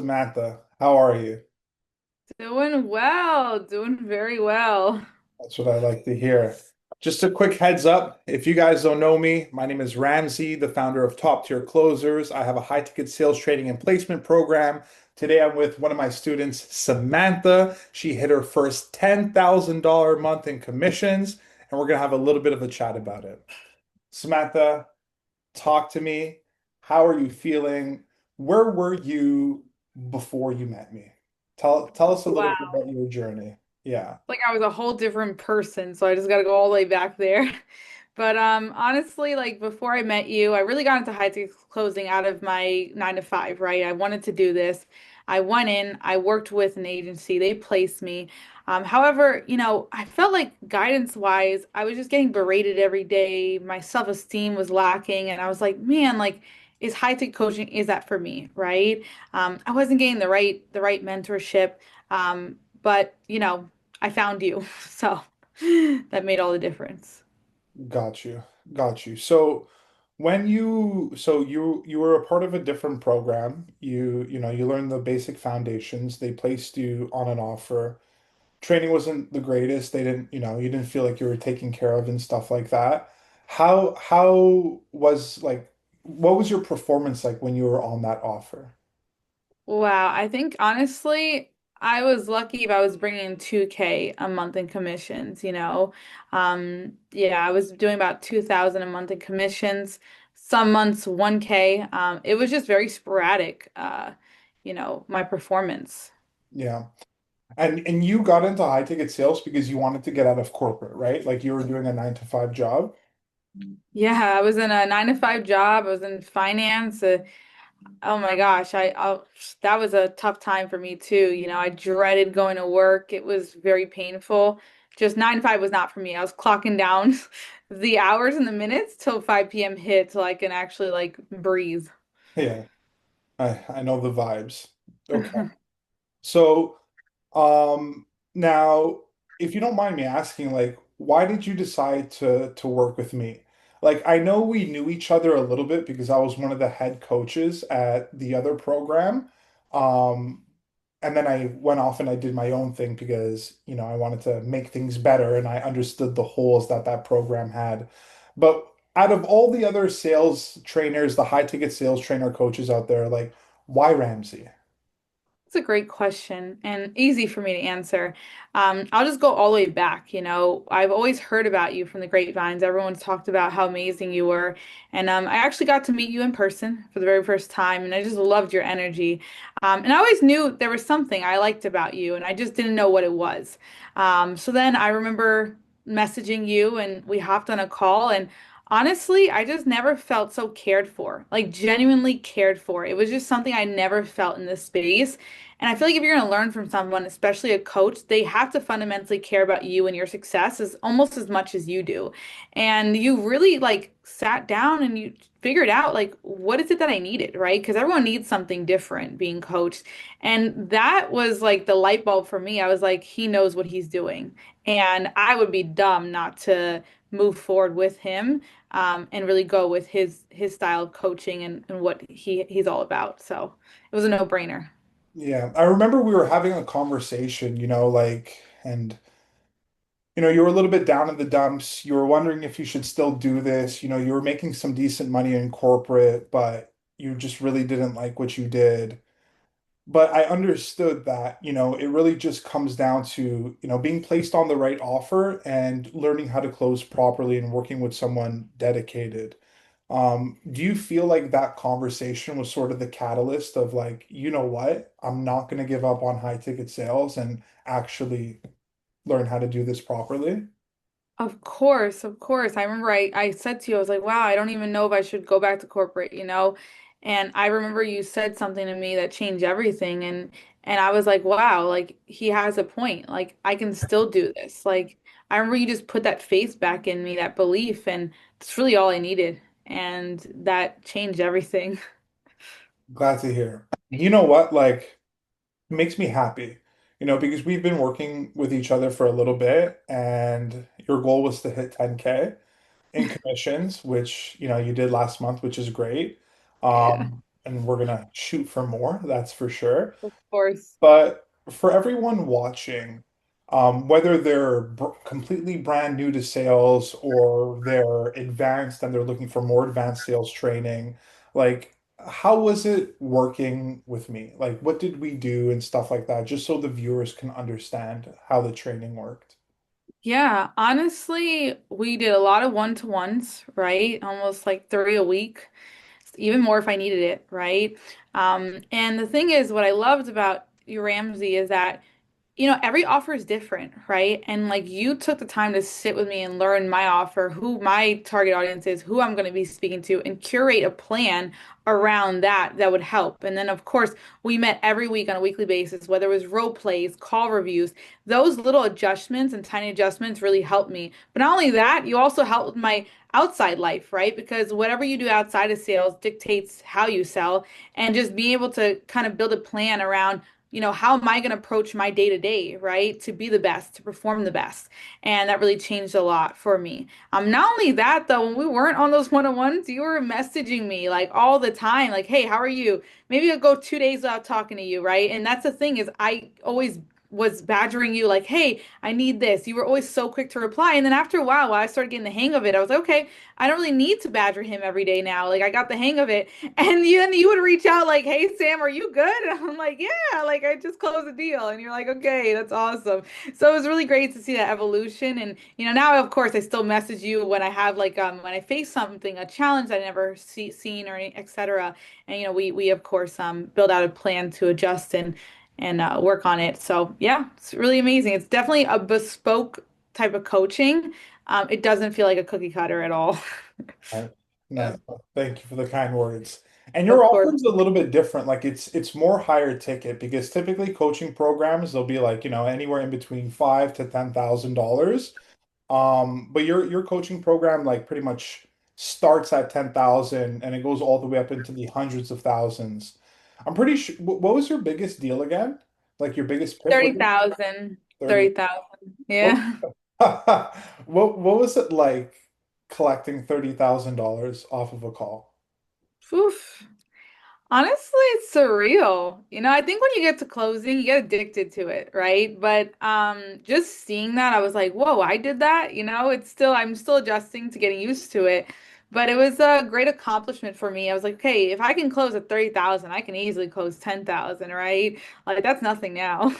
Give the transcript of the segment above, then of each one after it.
Samantha, how are you? Doing well, doing very well. That's what I like to hear. Just a quick heads up, if you guys don't know me, my name is Ramzi, the founder of Top Tier Closers. I have a high ticket sales training and placement program. Today I'm with one of my students, Samantha. She hit her first $10,000 a month in commissions, and we're going to have a little bit of a chat about it. Samantha, talk to me. How are you feeling? Where were you before you met me? Tell us a little bit Wow. about your journey. Yeah. Like I was a whole different person, so I just got to go all the way back there. But honestly, like before I met you, I really got into high ticket closing out of my 9 to 5, right? I wanted to do this. I went in, I worked with an agency, they placed me. However, I felt like guidance wise, I was just getting berated every day. My self-esteem was lacking, and I was like, man, like, is high ticket coaching, is that for me, right? I wasn't getting the right mentorship. But I found you. So that made all the difference. Got you. Got you. So you were a part of a different program. You learned the basic foundations. They placed you on an offer. Training wasn't the greatest. They didn't, you didn't feel like you were taken care of and stuff like that. How was like what was your performance like when you were on that offer? Wow. I think honestly, I was lucky if I was bringing in 2K a month in commissions. Yeah, I was doing about 2,000 a month in commissions. Some months 1K. It was just very sporadic, my performance. Yeah. And you got into high ticket sales because you wanted to get out of corporate, right? Like you were doing a 9 to 5 job. Yeah, I was in a 9 to 5 job. I was in finance. Oh my gosh, that was a tough time for me too. I dreaded going to work. It was very painful. Just 9 to 5 was not for me. I was clocking down the hours and the minutes till 5 p.m. hit so I can actually like breathe. Yeah, I know the vibes. Okay. So, now, if you don't mind me asking, like, why did you decide to work with me? Like, I know we knew each other a little bit because I was one of the head coaches at the other program. Um, and then I went off and I did my own thing because, I wanted to make things better and I understood the holes that that program had. But out of all the other sales trainers, the high ticket sales trainer coaches out there, like, why Ramsey? It's a great question and easy for me to answer. I'll just go all the way back. I've always heard about you from the grapevines. Everyone's talked about how amazing you were. And I actually got to meet you in person for the very first time, and I just loved your energy. And I always knew there was something I liked about you, and I just didn't know what it was. So then I remember messaging you, and we hopped on a call, and honestly, I just never felt so cared for, like genuinely cared for. It was just something I never felt in this space. And I feel like if you're going to learn from someone, especially a coach, they have to fundamentally care about you and your success as almost as much as you do. And you really like sat down and you figured out like what is it that I needed, right? Because everyone needs something different being coached. And that was like the light bulb for me. I was like, he knows what he's doing. And I would be dumb not to move forward with him and really go with his style of coaching and what he's all about. So it was a no-brainer. Yeah, I remember we were having a conversation, like, and you were a little bit down in the dumps. You were wondering if you should still do this. You were making some decent money in corporate, but you just really didn't like what you did. But I understood that, it really just comes down to, being placed on the right offer and learning how to close properly and working with someone dedicated. Do you feel like that conversation was sort of the catalyst of like, you know what? I'm not going to give up on high ticket sales and actually learn how to do this properly? Of course, of course. I remember I said to you, I was like, wow, I don't even know if I should go back to corporate. And I remember you said something to me that changed everything. And I was like, wow, like he has a point. Like I can still do this. Like I remember you just put that faith back in me, that belief, and it's really all I needed. And that changed everything. Glad to hear. You know what? Like, it makes me happy, because we've been working with each other for a little bit and your goal was to hit 10K in commissions, which, you did last month, which is great. Yeah. and we're gonna shoot for more, that's for sure. Of course. But for everyone watching, whether they're completely brand new to sales or they're advanced and they're looking for more advanced sales training, like how was it working with me? Like what did we do and stuff like that, just so the viewers can understand how the training worked. Yeah, honestly, we did a lot of one-to-ones, right? Almost like three a week, even more if I needed it, right? And the thing is, what I loved about you, Ramsey, is that every offer is different, right? And like you took the time to sit with me and learn my offer, who my target audience is, who I'm going to be speaking to, and curate a plan around that would help. And then, of course, we met every week on a weekly basis, whether it was role plays, call reviews. Those little adjustments and tiny adjustments really helped me. But not only that, you also helped with my outside life, right? Because whatever you do outside of sales dictates how you sell, and just being able to kind of build a plan around how am I going to approach my day to day, right? To be the best, to perform the best. And that really changed a lot for me. Not only that, though, when we weren't on those one-on-ones, you were messaging me like all the time, like, hey, how are you? Maybe I'll go 2 days without talking to you, right? And that's the thing is I always was badgering you like, hey, I need this. You were always so quick to reply. And then after a while I started getting the hang of it, I was like, okay, I don't really need to badger him every day now. Like I got the hang of it. And you would reach out like, "Hey Sam, are you good?" And I'm like, "Yeah, like I just closed a deal." And you're like, "Okay, that's awesome." So it was really great to see that evolution. And now of course I still message you when I have like when I face something, a challenge I never seen or etc. And we of course build out a plan to adjust and work on it. So yeah, it's really amazing. It's definitely a bespoke type of coaching. It doesn't feel like a cookie cutter at all. Right. Yeah, Nice. Thank you for the kind words. And your of offer course. is a little bit different. Like it's more higher ticket because typically coaching programs they'll be like, anywhere in between five to $10,000. But your coaching program like pretty much starts at 10,000 and it goes all the way up into the hundreds of thousands. I'm pretty sure what was your biggest deal again? Like your biggest pitch? What 30,000. 30? 30,000. What Yeah. what was it like collecting $30,000 off of a call? Oof. Honestly, it's surreal. I think when you get to closing, you get addicted to it, right? But just seeing that, I was like, whoa, I did that. I'm still adjusting to getting used to it. But it was a great accomplishment for me. I was like, okay, if I can close at 30,000, I can easily close 10,000, right? Like that's nothing now.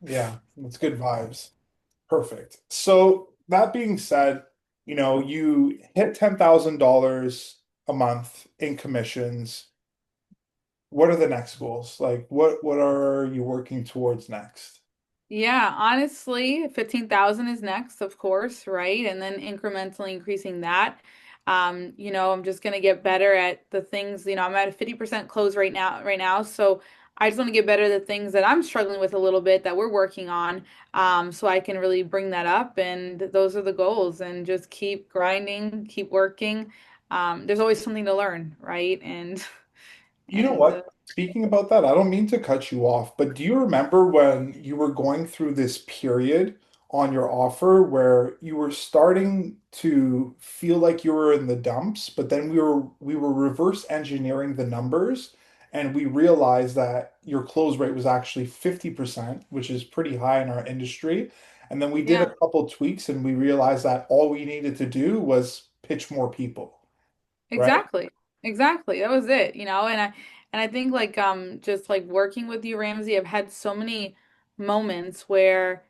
Yeah, it's good vibes. Perfect. So that being said, you hit $10,000 a month in commissions. What are the next goals? Like what are you working towards next? Yeah, honestly, 15,000 is next, of course, right? And then incrementally increasing that. I'm just gonna get better at the things, I'm at a 50% close right now. So I just want to get better at the things that I'm struggling with a little bit that we're working on. So I can really bring that up. And those are the goals and just keep grinding, keep working. There's always something to learn, right? And You know and what? Speaking about that, I don't mean to cut you off, but do you remember when you were going through this period on your offer where you were starting to feel like you were in the dumps, but then we were reverse engineering the numbers and we realized that your close rate was actually 50%, which is pretty high in our industry. And then we did yeah. a couple tweaks and we realized that all we needed to do was pitch more people, right? Exactly. Exactly. That was it, and I think like just like working with you, Ramsey, I've had so many moments where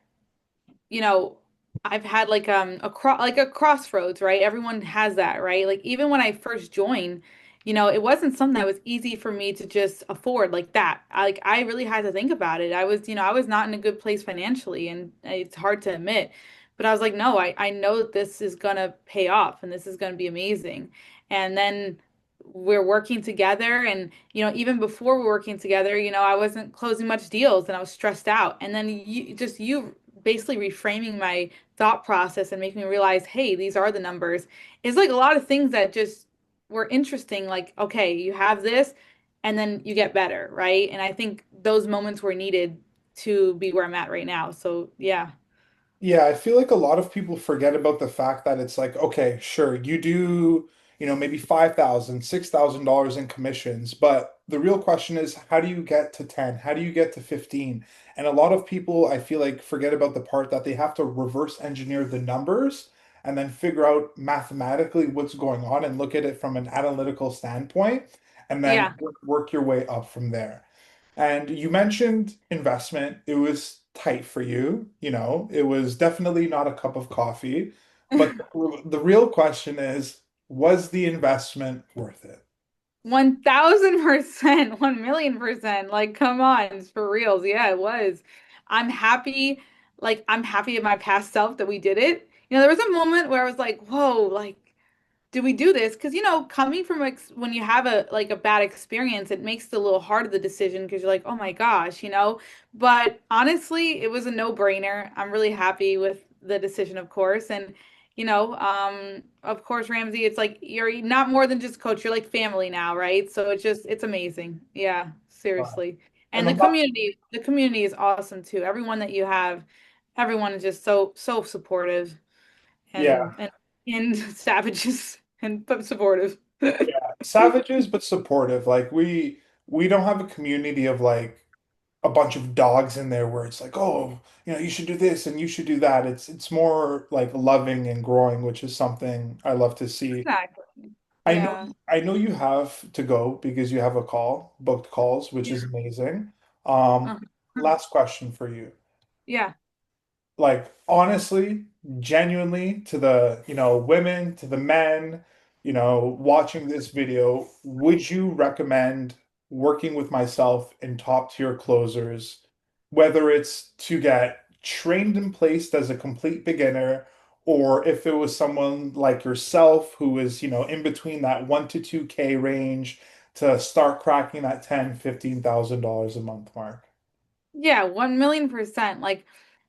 you know, I've had like a crossroads, right? Everyone has that, right? Like even when I first joined, it wasn't something that was easy for me to just afford like that. I really had to think about it. I was not in a good place financially, and it's hard to admit. But I was like, no, I know that this is gonna pay off and this is gonna be amazing. And then we're working together, and even before we're working together, I wasn't closing much deals and I was stressed out. And then you basically reframing my thought process and making me realize, hey, these are the numbers. It's like a lot of things that just were interesting. Like, okay, you have this, and then you get better, right? And I think those moments were needed to be where I'm at right now. So, yeah. Yeah, I feel like a lot of people forget about the fact that it's like, okay, sure, you do, maybe 5,000, $6,000 in commissions, but the real question is, how do you get to 10? How do you get to 15? And a lot of people, I feel like, forget about the part that they have to reverse engineer the numbers and then figure out mathematically what's going on and look at it from an analytical standpoint and then Yeah. work your way up from there. And you mentioned investment. It was tight for you, it was definitely not a cup of coffee. But the real question is, was the investment worth it? 1000%, 1,000,000%. Like, come on, it's for reals. Yeah, it was. I'm happy, I'm happy at my past self that we did it. There was a moment where I was like, whoa, do we do this? Because coming from when you have a bad experience, it makes it a little harder the decision because you're like, oh my gosh. But honestly, it was a no-brainer. I'm really happy with the decision, of course, and of course, Ramsey, it's like you're not more than just coach. You're like family now, right? So it's amazing. Yeah, seriously. And And I'm not, the community is awesome too. Everyone that you have, everyone is just so supportive yeah, and savages and but supportive. savages but supportive. Like we don't have a community of like a bunch of dogs in there where it's like, oh, you should do this and you should do that. It's more like loving and growing, which is something I love to see. Exactly. I know Yeah. I know you have to go because you have a call, booked calls, which Yeah. is amazing. Um, Uh-huh. last question for you. Yeah. Like honestly, genuinely to the, women, to the men, watching this video, would you recommend working with myself in top tier closers, whether it's to get trained and placed as a complete beginner, or if it was someone like yourself who is, in between that 1 to 2K range to start cracking that 10, $15,000 a month mark? Yeah, 1,000,000%.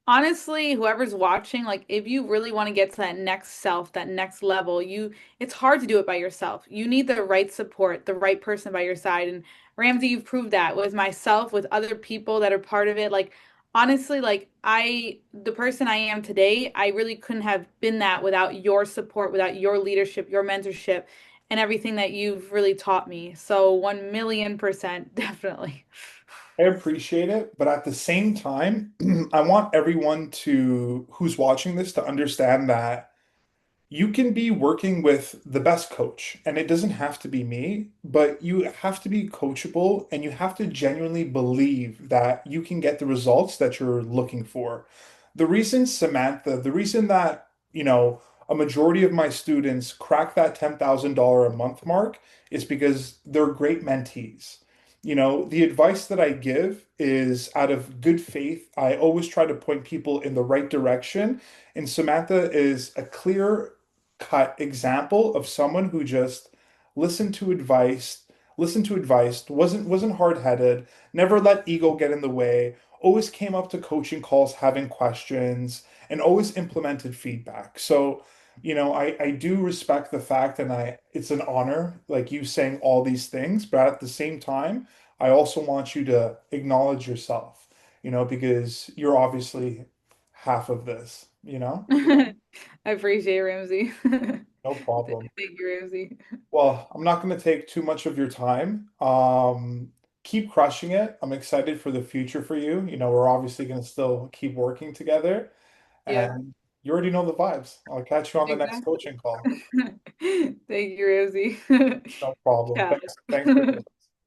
Honestly, whoever's watching, if you really want to get to that next self, that next level, it's hard to do it by yourself. You need the right support, the right person by your side. And Ramsey, you've proved that with myself, with other people that are part of it. Honestly, the person I am today, I really couldn't have been that without your support, without your leadership, your mentorship, and everything that you've really taught me. So 1,000,000%, definitely. I appreciate it, but at the same time, I want everyone who's watching this to understand that you can be working with the best coach, and it doesn't have to be me, but you have to be coachable and you have to genuinely believe that you can get the results that you're looking for. The reason that, a majority of my students crack that $10,000 a month mark is because they're great mentees. The advice that I give is out of good faith. I always try to point people in the right direction. And Samantha is a clear cut example of someone who just listened to advice, wasn't hard-headed, never let ego get in the way, always came up to coaching calls having questions, and always implemented feedback. So, I do respect the fact and it's an honor, like you saying all these things, but at the same time, I also want you to acknowledge yourself, because you're obviously half of this. I appreciate it, Ramsey. No problem. Thank you, Ramsey. Well, I'm not going to take too much of your time. Keep crushing it. I'm excited for the future for you. We're obviously going to still keep working together, Yeah, and you already know the vibes. I'll catch you on the next exactly. coaching call. Thank you, Ramsey. No problem. Ciao. Thanks for this.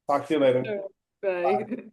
Talk to you later. Bye. Bye.